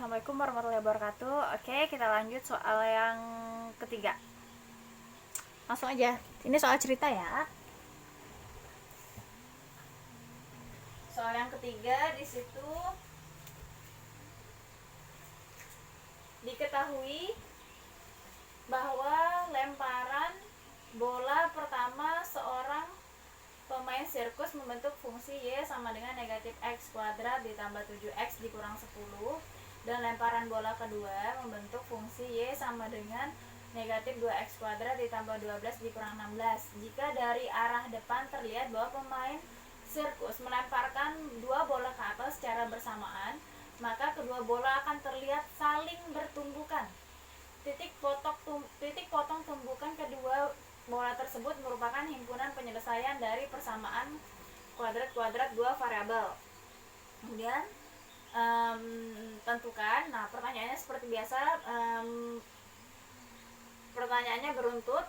Assalamualaikum warahmatullahi wabarakatuh. Oke, kita lanjut soal yang ketiga. Langsung aja. Ini soal cerita ya. Soal yang ketiga di situ diketahui bahwa lemparan bola pertama seorang pemain sirkus membentuk fungsi Y sama dengan negatif X kuadrat ditambah 7X dikurang 10, dan lemparan bola kedua membentuk fungsi Y sama dengan negatif 2X kuadrat ditambah 12 dikurang 16. Jika dari arah depan terlihat bahwa pemain sirkus melemparkan dua bola ke atas secara bersamaan, maka kedua bola akan terlihat saling bertumbukan. Titik potong tumbukan kedua bola tersebut merupakan himpunan penyelesaian dari persamaan kuadrat-kuadrat dua variabel. Kemudian tentukan. Nah, pertanyaannya seperti biasa, pertanyaannya beruntut.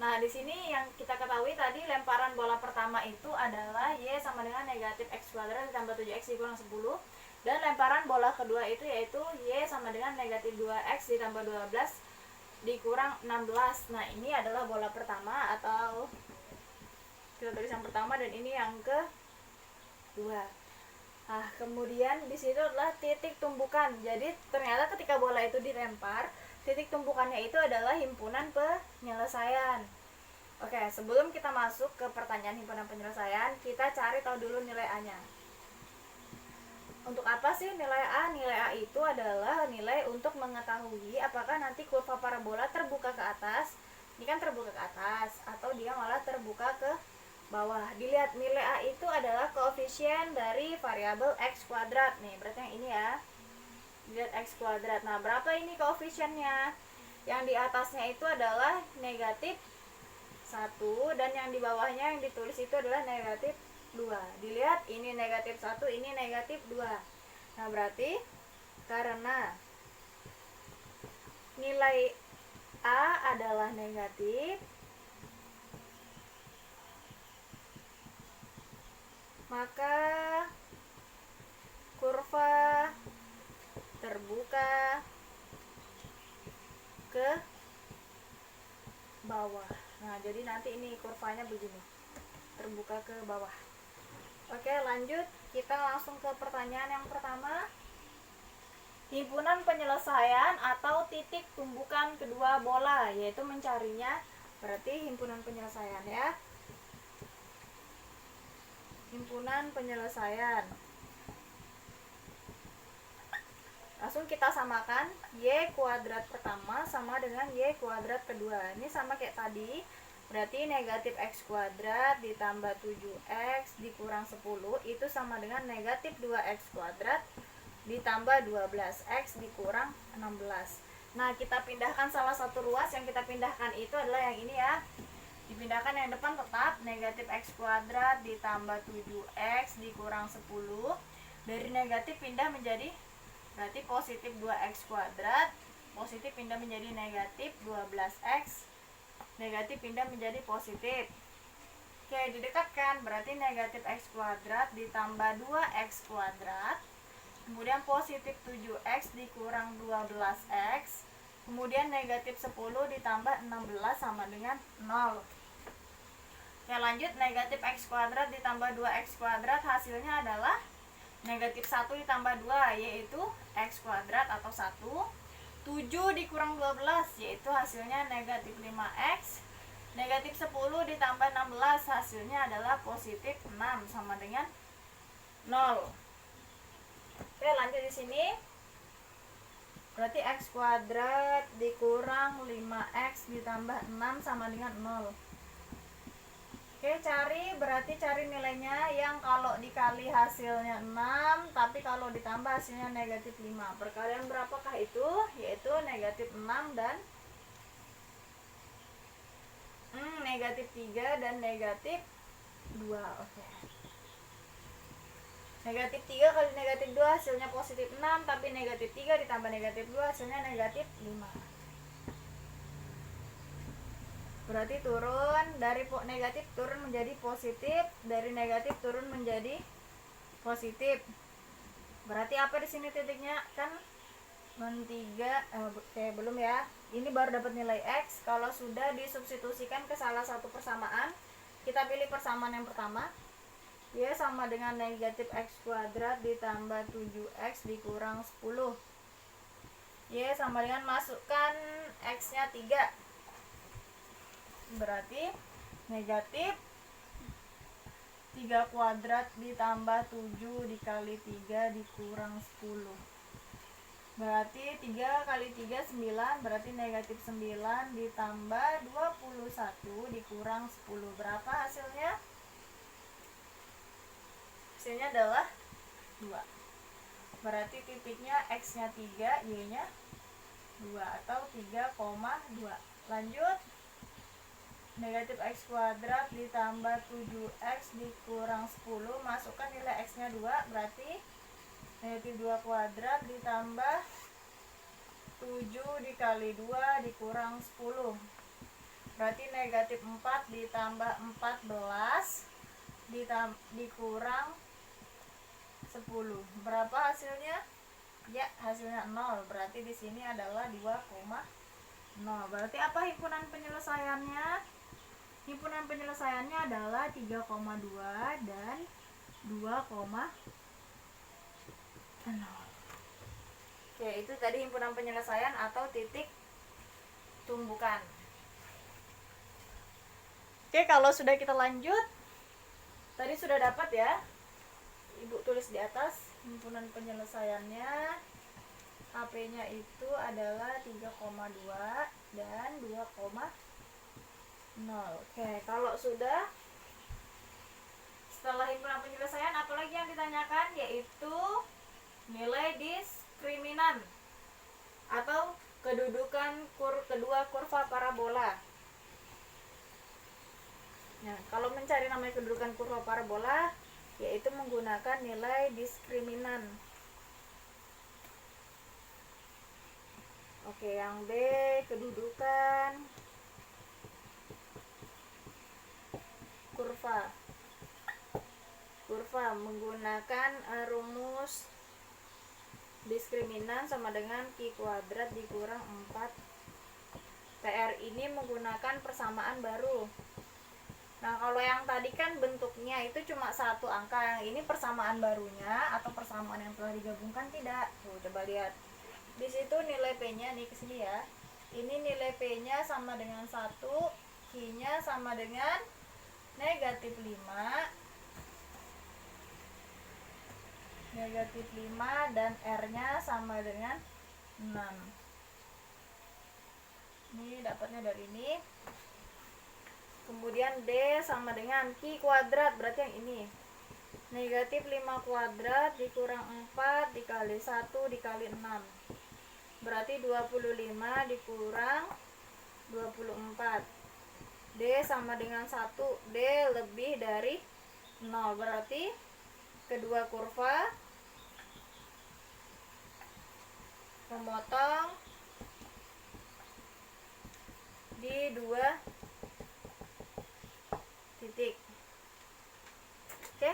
Nah, di sini yang kita ketahui tadi lemparan bola pertama itu adalah Y sama dengan negatif X kuadrat ditambah 7X dikurang 10, dan lemparan bola kedua itu yaitu Y sama dengan negatif 2X ditambah 12 dikurang 16. Nah, ini adalah bola pertama atau kita tulis yang pertama, dan ini yang kedua. Nah, kemudian di situ adalah titik tumbukan. Jadi ternyata ketika bola itu dilempar, titik tumbukannya itu adalah himpunan penyelesaian. Oke, sebelum kita masuk ke pertanyaan himpunan penyelesaian, kita cari tahu dulu nilai A-nya. Untuk apa sih nilai A? Nilai A itu adalah nilai untuk mengetahui apakah nanti kurva parabola terbuka ke atas, ini kan terbuka ke atas, atau dia malah terbuka ke bawah. Dilihat nilai A itu adalah koefisien dari variabel X kuadrat. Nih, berarti yang ini ya. Dilihat X kuadrat. Nah, berapa ini koefisiennya? Yang di atasnya itu adalah negatif 1, dan yang di bawahnya yang ditulis itu adalah negatif 2. Dilihat ini negatif 1, ini negatif 2. Nah, berarti karena nilai A adalah negatif, maka kurva terbuka ke bawah. Nah, jadi nanti ini kurvanya begini, terbuka ke bawah. Oke, lanjut, kita langsung ke pertanyaan yang pertama. Himpunan penyelesaian atau titik tumbukan kedua bola, yaitu mencarinya, berarti himpunan penyelesaian ya. Himpunan penyelesaian. Langsung kita samakan, Y kuadrat pertama sama dengan Y kuadrat kedua. Ini sama kayak tadi. Berarti negatif X kuadrat ditambah 7X dikurang 10 itu sama dengan negatif 2X kuadrat ditambah 12X dikurang 16. Nah, kita pindahkan salah satu ruas. Yang kita pindahkan itu adalah yang ini ya. Dipindahkan yang depan tetap negatif X kuadrat ditambah 7X dikurang 10. Dari negatif pindah menjadi, berarti positif 2X kuadrat, positif pindah menjadi negatif 12X, negatif pindah menjadi positif. Oke, didekatkan, berarti negatif X kuadrat ditambah 2X kuadrat, kemudian positif 7X dikurang 12X, kemudian negatif 10 ditambah 16 sama dengan 0. Oke, lanjut, negatif X kuadrat ditambah 2X kuadrat hasilnya adalah negatif 1 ditambah 2, yaitu X kuadrat atau 1. 7 dikurang 12, yaitu hasilnya negatif 5X. Negatif 10 ditambah 16, hasilnya adalah positif 6 sama dengan 0. Oke, lanjut di sini. Berarti X kuadrat dikurang 5X ditambah 6 sama dengan 0. Oke, cari nilainya yang kalau dikali hasilnya 6, tapi kalau ditambah hasilnya negatif 5. Perkalian berapakah itu? Yaitu negatif 6 dan negatif 3 dan negatif 2. Oke. Negatif 3 kali negatif 2 hasilnya positif 6, tapi negatif 3 ditambah negatif 2 hasilnya negatif 5. Berarti turun dari negatif turun menjadi positif, dari negatif turun menjadi positif. Berarti apa di sini titiknya? Kan min 3, belum ya, ini baru dapat nilai X. Kalau sudah disubstitusikan ke salah satu persamaan, kita pilih persamaan yang pertama, Y sama dengan negatif X kuadrat ditambah 7X dikurang 10. Y sama dengan, masukkan X nya 3, berarti negatif 3 kuadrat ditambah 7 dikali 3 dikurang 10. Berarti 3 kali 3 9, berarti negatif 9 ditambah 21 dikurang 10. Berapa hasilnya? Hasilnya adalah 2. Berarti titiknya X nya 3, Y nya 2 atau 3,2. Lanjut, negatif X kuadrat ditambah 7X dikurang 10, masukkan nilai X nya 2, berarti negatif 2 kuadrat ditambah 7 dikali 2 dikurang 10, berarti negatif 4 ditambah 14 dikurang 10. Berapa hasilnya? Ya, hasilnya 0. Berarti di sini adalah 2,0. Berarti apa himpunan penyelesaiannya? Himpunan penyelesaiannya adalah 3,2 dan 2,0. Oke, itu tadi himpunan penyelesaian atau titik tumbukan. Oke, kalau sudah kita lanjut, tadi sudah dapat ya, Ibu tulis di atas himpunan penyelesaiannya. HP-nya itu adalah 3,2 dan 2,0. Oke, kalau sudah, setelah himpunan penyelesaian, apalagi yang ditanyakan, yaitu nilai diskriminan atau kedudukan kedua kurva parabola. Nah, kalau mencari namanya kedudukan kurva parabola, yaitu menggunakan nilai diskriminan. Oke, yang B, kedudukan kurva menggunakan rumus diskriminan sama dengan Q kuadrat dikurang 4 PR. Ini menggunakan persamaan baru. Nah, kalau yang tadi kan bentuknya itu cuma satu angka, yang ini persamaan barunya atau persamaan yang telah digabungkan tidak. Tuh, coba lihat. Di situ nilai P-nya nih, ke sini ya. Ini nilai P-nya sama dengan 1, Q-nya sama dengan negatif 5, dan R-nya sama dengan 6. Ini dapatnya dari ini. Kemudian D sama dengan Q kuadrat, berarti yang ini. Negatif 5 kuadrat dikurang 4 dikali 1 dikali 6. Berarti 25 dikurang 24. D sama dengan 1. D lebih dari 0. Berarti kedua kurva memotong di 2 titik. Oke,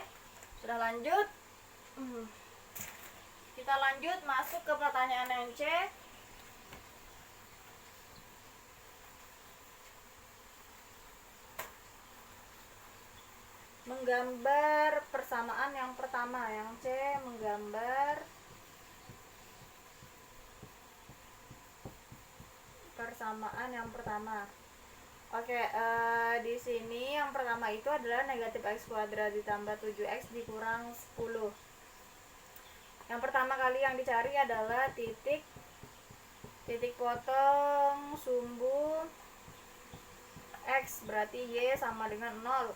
sudah lanjut. Kita lanjut masuk ke pertanyaan yang C. Menggambar persamaan yang pertama. Yang C, menggambar persamaan yang pertama. Oke, di sini yang pertama itu adalah negatif X kuadrat ditambah 7X dikurang 10. Yang pertama kali yang dicari adalah titik potong sumbu X, berarti Y sama dengan 0.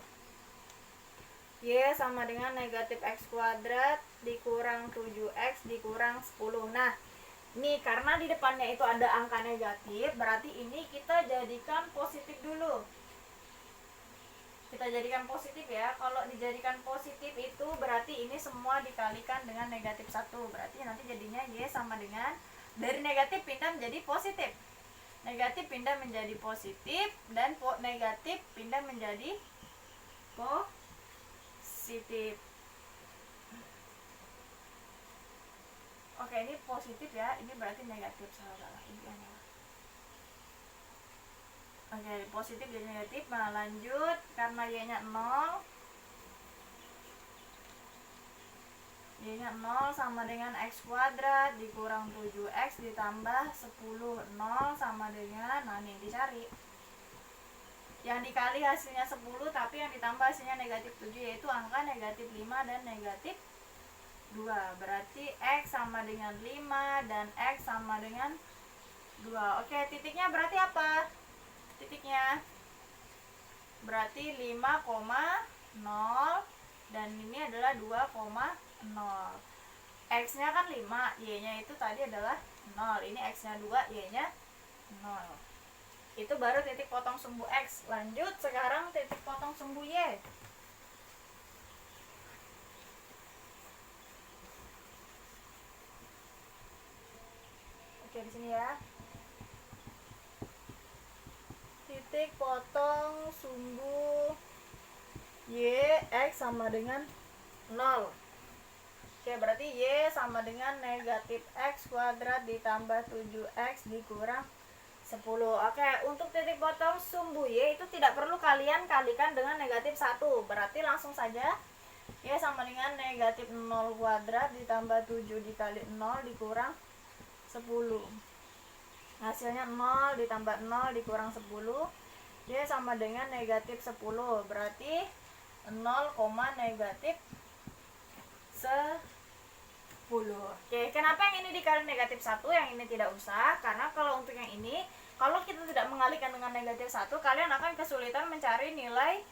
Y sama dengan negatif X kuadrat dikurang 7X dikurang 10. Nah, ini karena di depannya itu ada angka negatif, berarti ini kita jadikan positif dulu. Kita jadikan positif ya. Kalau dijadikan positif itu berarti ini semua dikalikan dengan negatif 1. Berarti nanti jadinya Y sama dengan, dari negatif pindah menjadi positif. Negatif pindah menjadi positif, dan negatif pindah menjadi positif. Oke, ini positif ya, ini berarti negatif. Salah ini yang salah. Oke, positif jadi negatif. Nah, lanjut, karena y nya 0, y nya 0 sama dengan x kuadrat dikurang 7x ditambah 10. 0 sama dengan, nah ini dicari yang dikali hasilnya 10 tapi yang ditambah hasilnya negatif 7, yaitu angka negatif 5 dan negatif 2. Berarti x sama dengan 5 dan x sama dengan 2. Oke, titiknya berarti apa? Titiknya berarti 5,0 dan ini adalah 2,0. X nya kan 5, y nya itu tadi adalah 0. Ini x nya 2, y nya 0. Itu baru titik potong sumbu X. Lanjut sekarang titik potong sumbu Y. Oke, di sini ya. Titik potong sumbu Y X sama dengan 0. Oke, berarti Y sama dengan negatif X kuadrat ditambah 7X dikurang 10. Oke, untuk titik potong sumbu Y itu tidak perlu kalian kalikan dengan negatif 1. Berarti langsung saja Y sama dengan negatif 0 kuadrat ditambah 7 dikali 0 dikurang 10. Hasilnya 0 ditambah 0 dikurang 10. Y sama dengan negatif 10. Berarti 0, negatif 10. Oke, kenapa yang ini dikali negatif 1, yang ini tidak usah? Karena kalau untuk yang ini, kalau kita tidak mengalihkan dengan negatif 1, kalian akan kesulitan mencari nilai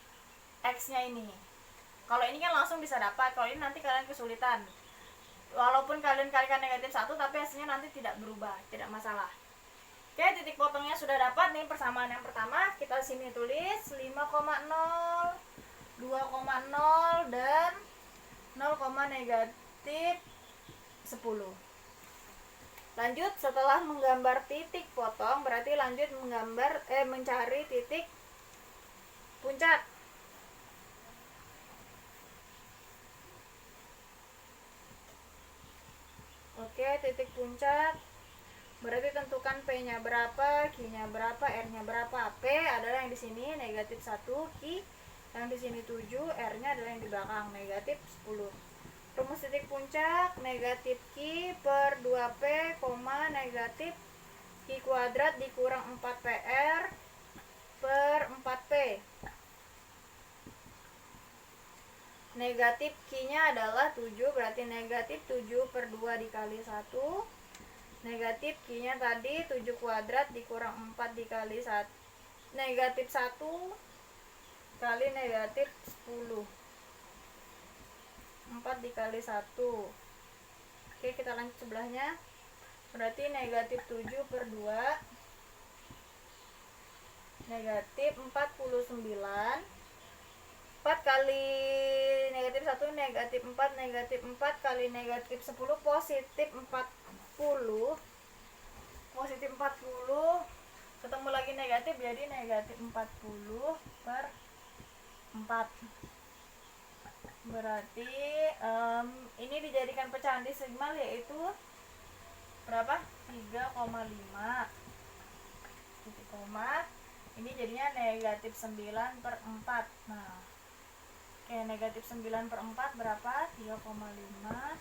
X-nya ini. Kalau ini kan langsung bisa dapat, kalau ini nanti kalian kesulitan. Walaupun kalian kalikan negatif 1, tapi hasilnya nanti tidak berubah, tidak masalah. Oke, titik potongnya sudah dapat nih. Persamaan yang pertama, kita sini tulis 5,0, 2,0, dan 0, negatif 10. Lanjut, setelah menggambar titik potong, berarti lanjut mencari titik puncak. Oke, titik puncak berarti tentukan P-nya berapa, Q-nya berapa, R-nya berapa. P adalah yang di sini negatif 1, Q yang di sini 7, R-nya adalah yang di belakang negatif 10. Rumus titik puncak negatif Q per 2P, negatif Q kuadrat dikurang 4PR per 4P. Negatif Q-nya adalah 7, berarti negatif 7 per 2 dikali 1. Negatif Q-nya tadi 7 kuadrat dikurang 4 dikali 1. Negatif 1 kali negatif 10. 4 dikali 1. Oke, kita lanjut sebelahnya. Berarti negatif 7 per 2 negatif 49. 4 kali negatif 1 negatif 4, negatif 4 kali negatif 10 positif 40. Positif 40 ketemu lagi negatif, jadi negatif 40 per 4. Berarti ini dijadikan pecahan desimal, yaitu berapa? 3,5 titik koma. Ini jadinya negatif 9 per 4. Nah, oke, negatif 9 per 4 berapa? 3,5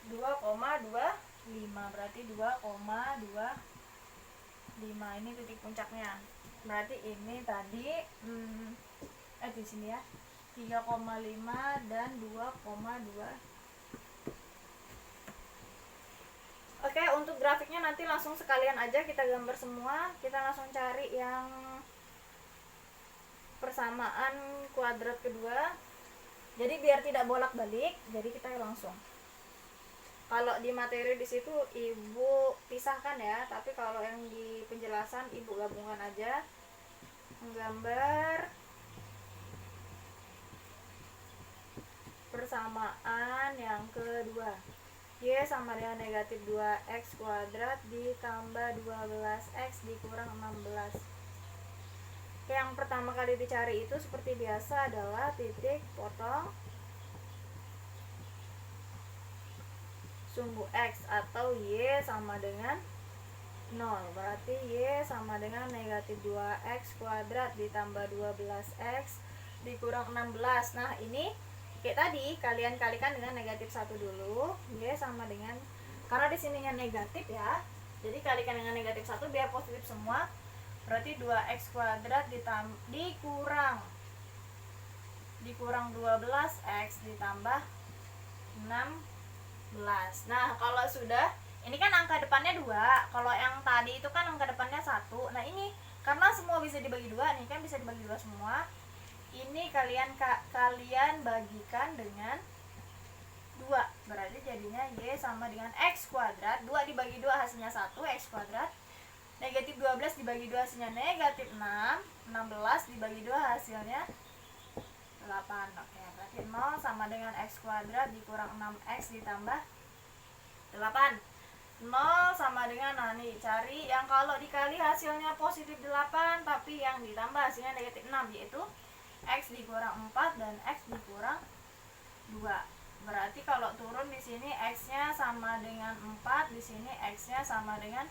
2,25, berarti 2,25. Ini titik puncaknya. Berarti ini tadi di sini ya 3,5 dan 2,2. Oke, untuk grafiknya nanti langsung sekalian aja kita gambar semua. Kita langsung cari yang persamaan kuadrat kedua. Jadi biar tidak bolak-balik, jadi kita langsung. Kalau di materi di situ ibu pisahkan ya, tapi kalau yang di penjelasan ibu gabungkan aja. Menggambar persamaan yang kedua. Y sama dengan negatif 2x kuadrat ditambah 12x dikurang 16. Yang pertama kali dicari itu seperti biasa adalah titik potong sumbu X atau Y sama dengan 0. Berarti Y sama dengan negatif 2X kuadrat ditambah 12X dikurang 16. Nah ini kayak tadi, kalian kalikan dengan negatif 1 dulu. Y sama dengan, karena di sininya negatif ya, jadi kalikan dengan negatif 1 biar positif semua. Berarti 2X kuadrat dikurang 12X ditambah 16. Nah kalau sudah, ini kan angka depannya 2, kalau yang tadi itu kan angka depannya 1. Nah ini karena semua bisa dibagi 2 nih, kan bisa dibagi 2 semua. Ini kalian bagikan dengan 2, berarti jadinya Y sama dengan X kuadrat. 2 dibagi 2 hasilnya 1, X kuadrat. Negatif 12 dibagi 2 hasilnya negatif 6. 16 dibagi 2 hasilnya 8. Oke, berarti 0 sama dengan X kuadrat dikurang 6X ditambah 8. 0 sama dengan, nah nih cari yang kalau dikali hasilnya positif 8 tapi yang ditambah hasilnya negatif 6, yaitu X dikurang 4 dan X dikurang 2. Berarti kalau turun di sini X-nya sama dengan 4, di sini X-nya sama dengan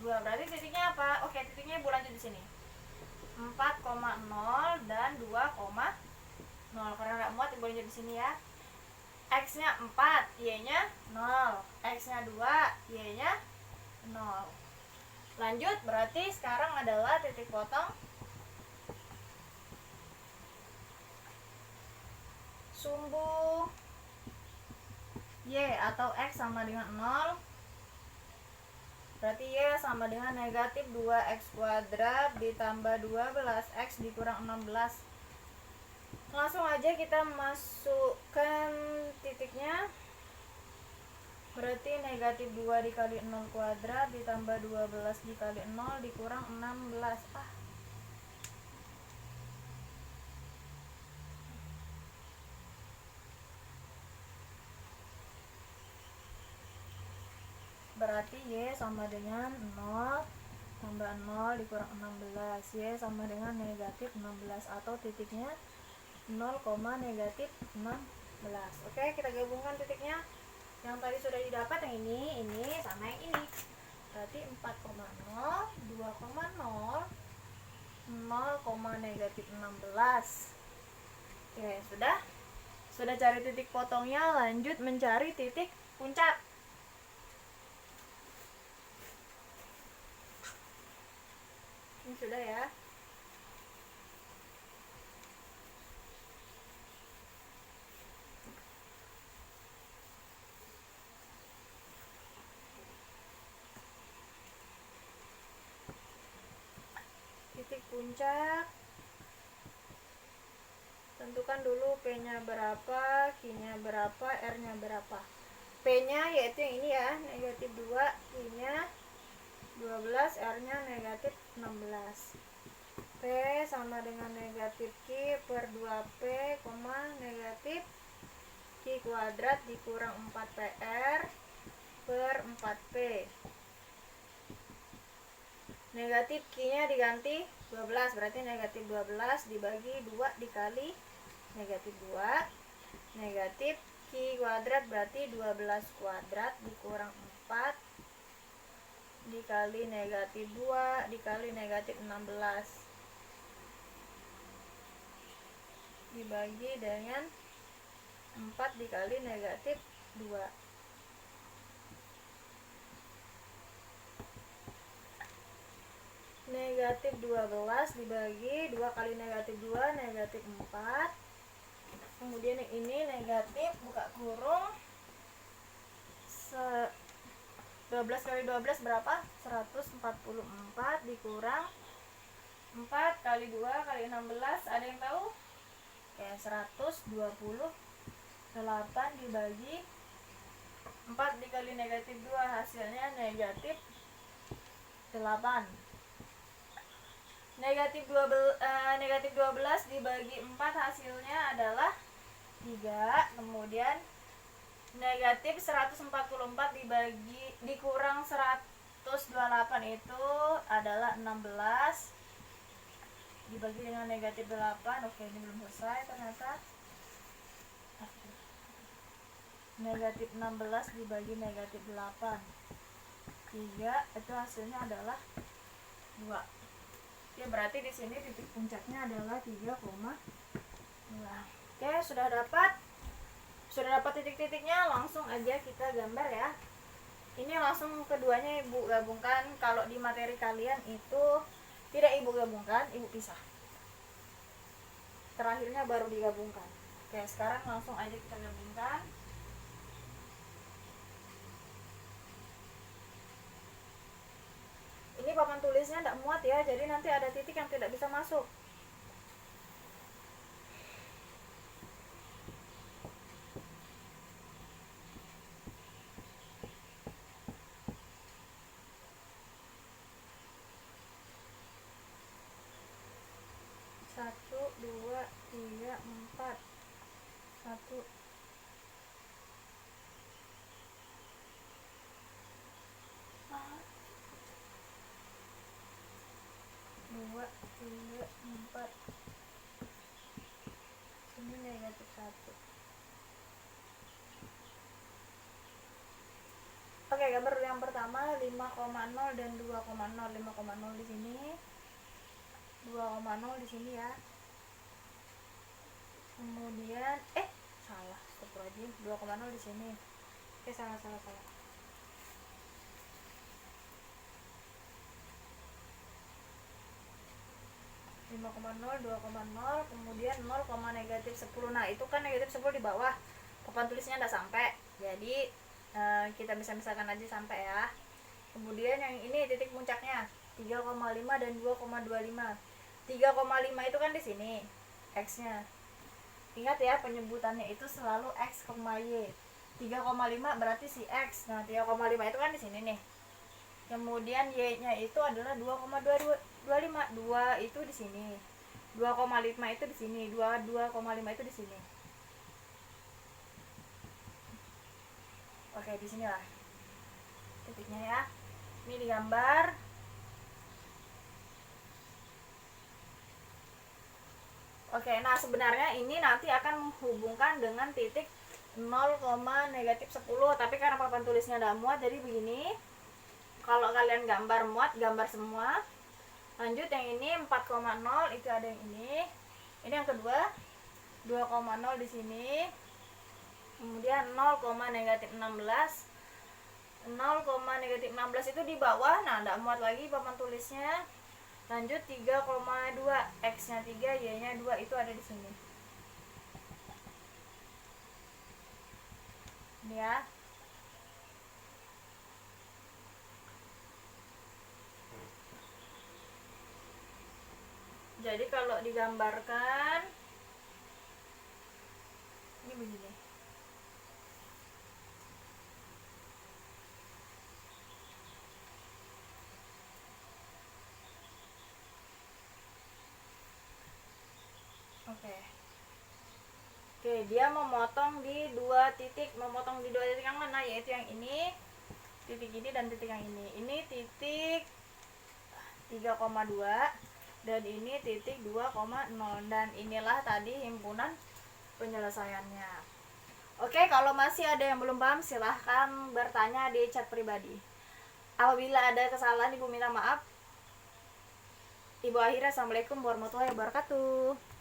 2. Berarti titiknya apa? Oke, titiknya Ibu lanjut di sini. 4,0 dan 2,0. Karena nggak muat Ibu lanjut di sini ya. X-nya 4, Y-nya 0. X-nya 2, Y-nya 0. Lanjut, berarti sekarang adalah titik potong sumbu Y atau X sama dengan 0. Berarti Y sama dengan negatif 2X kuadrat ditambah 12X dikurang 16. Langsung aja kita masukkan titiknya. Berarti negatif 2 dikali 0 kuadrat ditambah 12 dikali 0 dikurang 16. Berarti Y sama dengan 0 tambah 0 dikurang 16. Y sama dengan negatif 16 atau titiknya 0, negatif 16. Oke, kita gabungkan titiknya. Yang tadi sudah didapat yang ini sama yang ini. Berarti 4,0, 2,0, 0, negatif 16. Oke, sudah cari titik potongnya, lanjut mencari titik puncak. Ini sudah ya. Titik puncak, tentukan dulu P-nya berapa, Q-nya berapa, R-nya berapa. P-nya yaitu yang ini ya, negatif 2, Q-nya 12, R-nya negatif 16. P sama dengan negatif Q per 2P, negatif Q kuadrat dikurang 4PR per 4P. Negatif Q-nya diganti 12, berarti negatif 12 dibagi 2 dikali negatif 2. Negatif Q kuadrat berarti 12 kuadrat dikurang 4 dikali negatif 2 dikali negatif 16 dibagi dengan 4 dikali negatif 2. Negatif 12 dibagi 2 kali negatif 2, negatif 4. Kemudian yang ini negatif, buka kurung, 12 kali 12 berapa? 144 dikurang 4 kali 2 kali 16, ada yang tahu? Oke, 128 dibagi 4 dikali negatif 2, hasilnya negatif 8. Negatif 12 dibagi 4 hasilnya adalah 3. Kemudian negatif 144 dikurang 128 itu adalah 16 dibagi dengan negatif 8. Oke, ini belum selesai ternyata. Negatif 16 dibagi negatif 8, 3, itu hasilnya adalah 2. Ya, berarti di sini titik puncaknya adalah 3,2. Oke, sudah dapat titik-titiknya, langsung aja kita gambar ya. Ini langsung keduanya Ibu gabungkan. Kalau di materi kalian itu tidak Ibu gabungkan, Ibu pisah. Terakhirnya baru digabungkan. Oke, sekarang langsung aja kita gabungkan. Ini papan tulisnya tidak muat ya, jadi nanti ada titik yang tidak bisa masuk. Satu, dua, tiga, empat. 1, 2, 3, 4. Ini negatif 1. Oke, gambar yang pertama 5,0 dan 2,0. 5,0 di sini, 2,0 di sini ya. Kemudian salah, stop lagi. 2,0 di sini. Oke, salah. 5,0, 2,0, kemudian 0, negatif 10. Nah, itu kan negatif 10 di bawah. Papan tulisnya tidak sampai. Jadi kita bisa misalkan aja sampai ya. Kemudian yang ini titik puncaknya 3,5 dan 2,25. 3,5 itu kan di sini X-nya. Ingat ya, penyebutannya itu selalu X, Y. 3,5 berarti si X. Nah, 3,5 itu kan di sini nih. Kemudian Y-nya itu adalah 2,25. 2 itu di sini. 2,5 itu di sini. 2,5 itu di sini. Oke, di sinilah titiknya ya. Ini digambar. Oke, nah sebenarnya ini nanti akan menghubungkan dengan titik 0, negatif 10, tapi karena papan tulisnya tidak muat, jadi begini. Kalau kalian gambar muat, gambar semua. Lanjut yang ini 4,0, itu ada yang ini. Ini yang kedua 2,0 di sini. Kemudian 0, negatif 16. 0, negatif 16 itu di bawah. Nah, tidak muat lagi papan tulisnya. Lanjut 3,2, X-nya 3, Y-nya 2, itu ada di sini. Ini ya. Jadi kalau digambarkan ini begini. Oke, dia memotong di 2 titik. Memotong di 2 titik yang mana? Yaitu yang ini, titik ini, dan titik yang ini. Ini titik 3,2 dan ini titik 2,0. Dan inilah tadi himpunan penyelesaiannya. Oke, kalau masih ada yang belum paham, silahkan bertanya di chat pribadi. Apabila ada kesalahan, Ibu minta maaf. Ibu akhirnya, assalamualaikum warahmatullahi wabarakatuh.